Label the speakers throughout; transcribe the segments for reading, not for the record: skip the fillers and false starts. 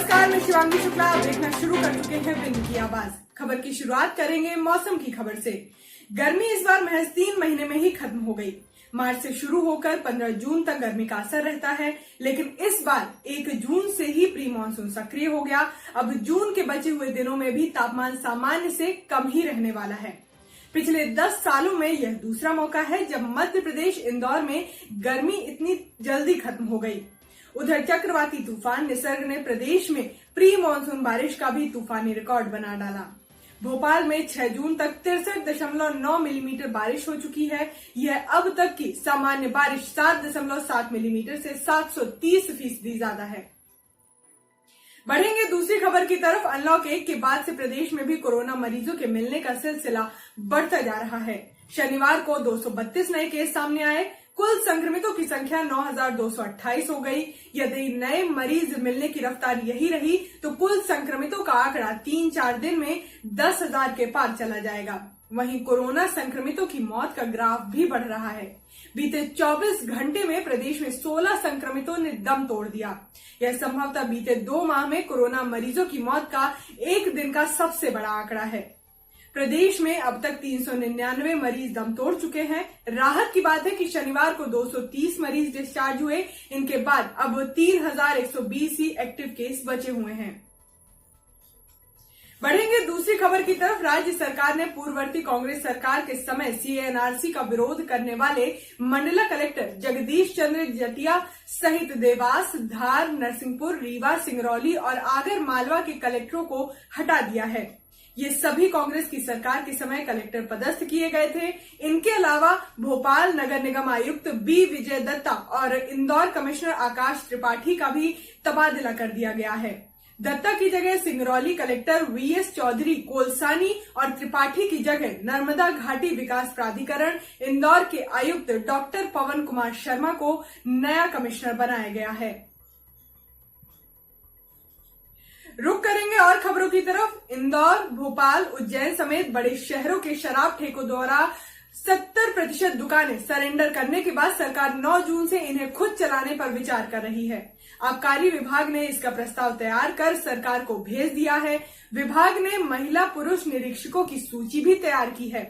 Speaker 1: नमस्कार, मैं शिवांगी शुक्ला। आप देखना शुरू कर चुके हैं विंग की आवाज। खबर की शुरुआत करेंगे मौसम की खबर से। गर्मी इस बार महज 3 महीने में ही खत्म हो गई। मार्च से शुरू होकर 15 जून तक गर्मी का असर रहता है, लेकिन इस बार 1 जून से ही प्री मानसून सक्रिय हो गया। अब जून के बचे हुए दिनों में भी तापमान सामान्य से कम ही रहने वाला है। पिछले 10 सालों में यह दूसरा मौका है जब मध्य प्रदेश इंदौर में गर्मी इतनी जल्दी खत्म हो गई। उधर चक्रवाती तूफान निसर्ग ने प्रदेश में प्री मानसून बारिश का भी तूफानी रिकॉर्ड बना डाला। भोपाल में 6 जून तक 63.9 मिलीमीटर बारिश हो चुकी है। यह अब तक की सामान्य बारिश 7.7 मिलीमीटर से 730% ज्यादा है। बढ़ेंगे दूसरी खबर की तरफ। अनलॉक 1 के बाद से प्रदेश में भी कोरोना मरीजों के मिलने का सिलसिला बढ़ता जा रहा है। शनिवार को 232 नए केस सामने आए। कुल संक्रमितों की संख्या 9,228 हो गई। यदि नए मरीज मिलने की रफ्तार यही रही तो कुल संक्रमितों का आंकड़ा 3-4 दिन में 10,000 के पार चला जाएगा। वहीं कोरोना संक्रमितों की मौत का ग्राफ भी बढ़ रहा है। बीते 24 घंटे में प्रदेश में 16 संक्रमितों ने दम तोड़ दिया। यह संभवतः बीते 2 माह में कोरोना मरीजों की मौत का एक दिन का सबसे बड़ा आंकड़ा है। प्रदेश में अब तक 399 मरीज दम तोड़ चुके हैं। राहत की बात है कि शनिवार को 230 मरीज डिस्चार्ज हुए। इनके बाद अब 3,120 ही एक्टिव केस बचे हुए हैं। बढ़ेंगे दूसरी खबर की तरफ। राज्य सरकार ने पूर्ववर्ती कांग्रेस सरकार के समय CA/NRC का विरोध करने वाले मंडला कलेक्टर जगदीश चंद्र जटिया सहित देवास, धार, नरसिंहपुर, रीवा, सिंगरौली और आगर मालवा के कलेक्टरों को हटा दिया है। ये सभी कांग्रेस की सरकार के समय कलेक्टर पदस्थ किए गए थे। इनके अलावा भोपाल नगर निगम आयुक्त B विजय दत्ता और इंदौर कमिश्नर आकाश त्रिपाठी का भी तबादला कर दिया गया है। दत्ता की जगह सिंगरौली कलेक्टर VS चौधरी कोलसानी और त्रिपाठी की जगह नर्मदा घाटी विकास प्राधिकरण इंदौर के आयुक्त डॉक्टर पवन कुमार शर्मा को नया कमिश्नर बनाया गया है। रुक करेंगे और खबरों की तरफ। इंदौर, भोपाल, उज्जैन समेत बड़े शहरों के शराब ठेकों द्वारा 70% दुकानें सरेंडर करने के बाद सरकार 9 जून से इन्हें खुद चलाने पर विचार कर रही है। आबकारी विभाग ने इसका प्रस्ताव तैयार कर सरकार को भेज दिया है। विभाग ने महिला पुरुष निरीक्षकों की सूची भी तैयार की है।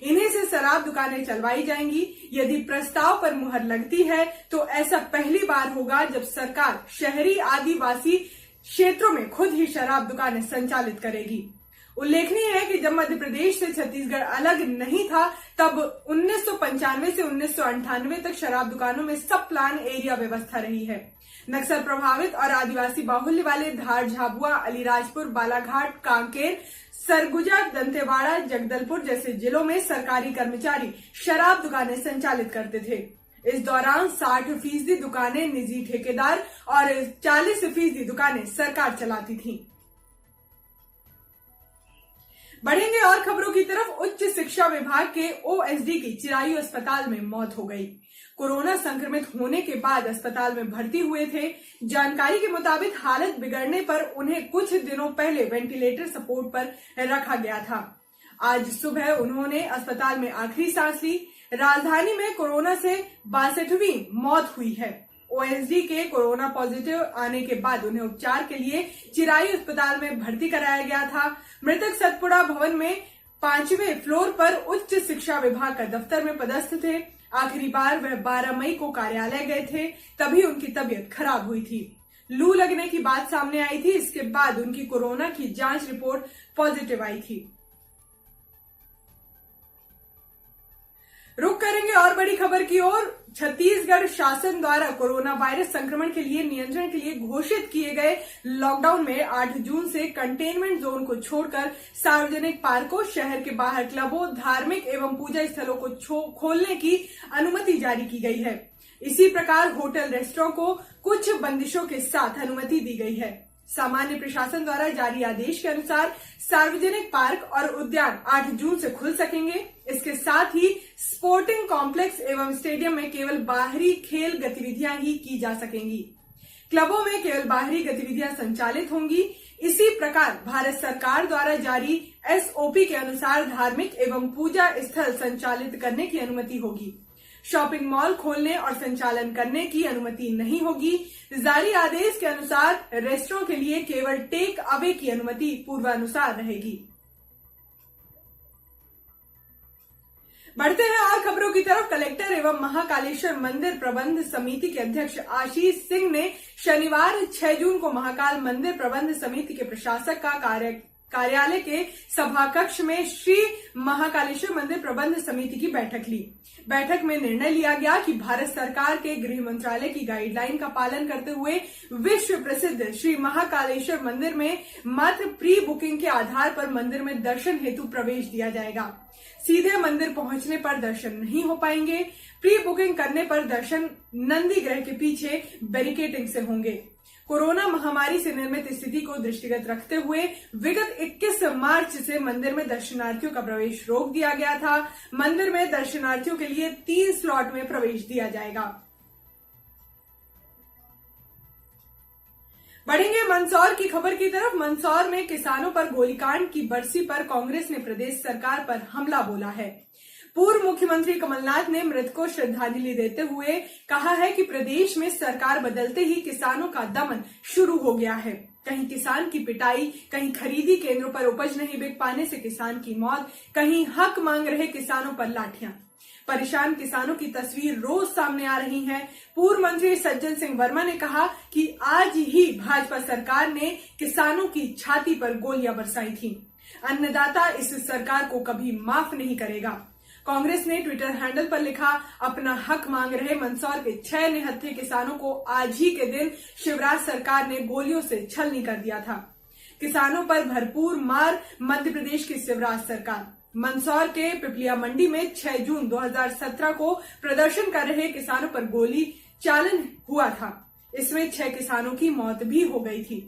Speaker 1: इन्हीं से शराब दुकानें चलवाई जाएंगी। यदि प्रस्ताव पर मुहर लगती है तो ऐसा पहली बार होगा जब सरकार शहरी आदिवासी क्षेत्रों में खुद ही शराब दुकानें संचालित करेगी। उल्लेखनीय है कि जब मध्य प्रदेश से छत्तीसगढ़ अलग नहीं था तब 1995 से 1998 तक शराब दुकानों में सब प्लान एरिया व्यवस्था रही है। नक्सल प्रभावित और आदिवासी बाहुल्य वाले धार, झाबुआ, अलीराजपुर, बालाघाट, कांकेर, सरगुजा, दंतेवाड़ा, जगदलपुर जैसे जिलों में सरकारी कर्मचारी शराब दुकानें संचालित करते थे। इस दौरान 60% दुकानें निजी ठेकेदार और 40% दुकानें सरकार चलाती थीं। बढ़ेंगे और खबरों की तरफ। उच्च शिक्षा विभाग के OSD की चिरायु अस्पताल में मौत हो गई। कोरोना संक्रमित होने के बाद अस्पताल में भर्ती हुए थे। जानकारी के मुताबिक हालत बिगड़ने पर उन्हें कुछ दिनों पहले वेंटिलेटर सपोर्ट पर रखा गया था। आज सुबह उन्होंने अस्पताल में आखिरी सांस ली। राजधानी में कोरोना से 62वीं मौत हुई है। OSD के कोरोना पॉजिटिव आने के बाद उन्हें उपचार के लिए चिरायु अस्पताल में भर्ती कराया गया था। मृतक सतपुड़ा भवन में 5वें फ्लोर पर उच्च शिक्षा विभाग का दफ्तर में पदस्थ थे। आखिरी बार वह 12 मई को कार्यालय गए थे, तभी उनकी तबीयत खराब हुई थी। लू लगने की बात सामने आई थी। इसके बाद उनकी कोरोना की जांच रिपोर्ट पॉजिटिव आई थी। रुक करेंगे और बड़ी खबर की ओर। छत्तीसगढ़ शासन द्वारा कोरोना वायरस संक्रमण के लिए नियंत्रण के लिए घोषित किए गए लॉकडाउन में 8 जून से कंटेनमेंट जोन को छोड़कर सार्वजनिक पार्कों, शहर के बाहर क्लबों, धार्मिक एवं पूजा स्थलों को खोलने की अनुमति जारी की गई है। इसी प्रकार होटल, रेस्टोरेंट को कुछ बंदिशों के साथ अनुमति दी गई है। सामान्य प्रशासन द्वारा जारी आदेश के अनुसार सार्वजनिक पार्क और उद्यान 8 जून से खुल सकेंगे। इसके साथ ही स्पोर्टिंग कॉम्प्लेक्स एवं स्टेडियम में केवल बाहरी खेल गतिविधियां ही की जा सकेंगी। क्लबों में केवल बाहरी गतिविधियां संचालित होंगी। इसी प्रकार भारत सरकार द्वारा जारी SOP के अनुसार धार्मिक एवं पूजा स्थल संचालित करने की अनुमति होगी। शॉपिंग मॉल खोलने और संचालन करने की अनुमति नहीं होगी। जारी आदेश के अनुसार रेस्टोरेंट के लिए केवल टेक अवे की अनुमति पूर्वानुसार रहेगी। बढ़ते हैं और खबरों की तरफ। कलेक्टर एवं महाकालेश्वर मंदिर प्रबंध समिति के अध्यक्ष आशीष सिंह ने शनिवार 6 जून को महाकाल मंदिर प्रबंध समिति के प्रशासक का कार्यालय के सभा कक्ष में श्री महाकालेश्वर मंदिर प्रबंध समिति की बैठक ली। बैठक में निर्णय लिया गया कि भारत सरकार के गृह मंत्रालय की गाइडलाइन का पालन करते हुए विश्व प्रसिद्ध श्री महाकालेश्वर मंदिर में मात्र प्री बुकिंग के आधार पर मंदिर में दर्शन हेतु प्रवेश दिया जाएगा। सीधे मंदिर पहुंचने पर दर्शन नहीं हो पाएंगे। प्री बुकिंग करने पर दर्शन नंदी ग्रह के पीछे बैरिकेडिंग से होंगे। कोरोना महामारी से निर्मित स्थिति को दृष्टिगत रखते हुए विगत 21 मार्च से मंदिर में दर्शनार्थियों का प्रवेश रोक दिया गया था। मंदिर में दर्शनार्थियों के लिए 3 स्लॉट में प्रवेश दिया जाएगा। बढ़ेंगे मंदसौर की खबर की तरफ। मंदसौर में किसानों पर गोलीकांड की बरसी पर कांग्रेस ने प्रदेश सरकार पर हमला बोला है। पूर्व मुख्यमंत्री कमलनाथ ने मृतकों को श्रद्धांजलि देते हुए कहा है कि प्रदेश में सरकार बदलते ही किसानों का दमन शुरू हो गया है। कहीं किसान की पिटाई, कहीं खरीदी केंद्रों पर उपज नहीं बिक पाने से किसान की मौत, कहीं हक मांग रहे किसानों पर लाठियां। परेशान किसानों की तस्वीर रोज सामने आ रही है। पूर्व मंत्री सज्जन सिंह वर्मा ने कहा कि आज ही भाजपा सरकार ने किसानों की छाती पर गोलियां बरसाई थी। अन्नदाता इस सरकार को कभी माफ नहीं करेगा। कांग्रेस ने ट्विटर हैंडल पर लिखा, अपना हक मांग रहे मंदसौर के 6 निहत्थे किसानों को आज ही के दिन शिवराज सरकार ने गोलियों से छलनी कर दिया था। किसानों पर भरपूर मार मध्य प्रदेश की शिवराज सरकार। मंदसौर के पिपलिया मंडी में 6 जून 2017 को प्रदर्शन कर रहे किसानों पर गोली चालन हुआ था। इसमें 6 किसानों की मौत भी हो गई थी।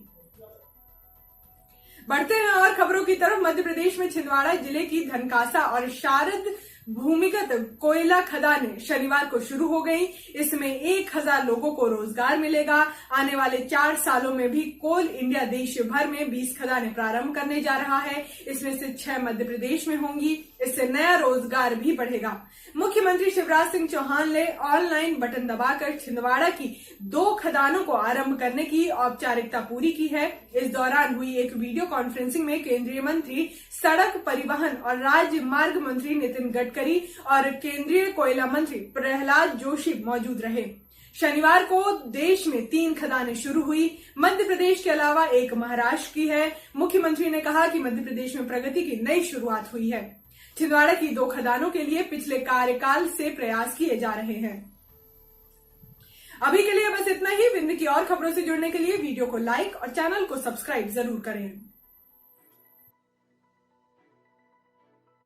Speaker 1: बढ़ते हैं और खबरों की तरफ। मध्य प्रदेश में छिंदवाड़ा जिले की धनकासा और शारद भूमिगत कोयला खदानें शनिवार को शुरू हो गई। इसमें 1000 लोगों को रोजगार मिलेगा। आने वाले 4 सालों में भी कोल इंडिया देश भर में 20 खदानें प्रारंभ करने जा रहा है। इसमें से 6 मध्य प्रदेश में होंगी। इससे नया रोजगार भी बढ़ेगा। मुख्यमंत्री शिवराज सिंह चौहान ने ऑनलाइन बटन दबाकर छिंदवाड़ा की 2 खदानों को आरंभ करने की औपचारिकता पूरी की है। इस दौरान हुई एक वीडियो कॉन्फ्रेंसिंग में केंद्रीय मंत्री सड़क परिवहन और राजमार्ग मंत्री नितिन गडकरी और केंद्रीय कोयला मंत्री प्रहलाद जोशी मौजूद रहे। शनिवार को देश में 3 खदानें शुरू हुई। मध्य प्रदेश के अलावा एक महाराष्ट्र की है। मुख्यमंत्री ने कहा कि मध्य प्रदेश में प्रगति की नई शुरुआत हुई है। छिंदवाड़ा की 2 खदानों के लिए पिछले कार्यकाल से प्रयास किए जा रहे हैं। अभी के लिए बस इतना ही। विंध्य की और खबरों से जुड़ने के लिए वीडियो को लाइक और चैनल को सब्सक्राइब जरूर करें।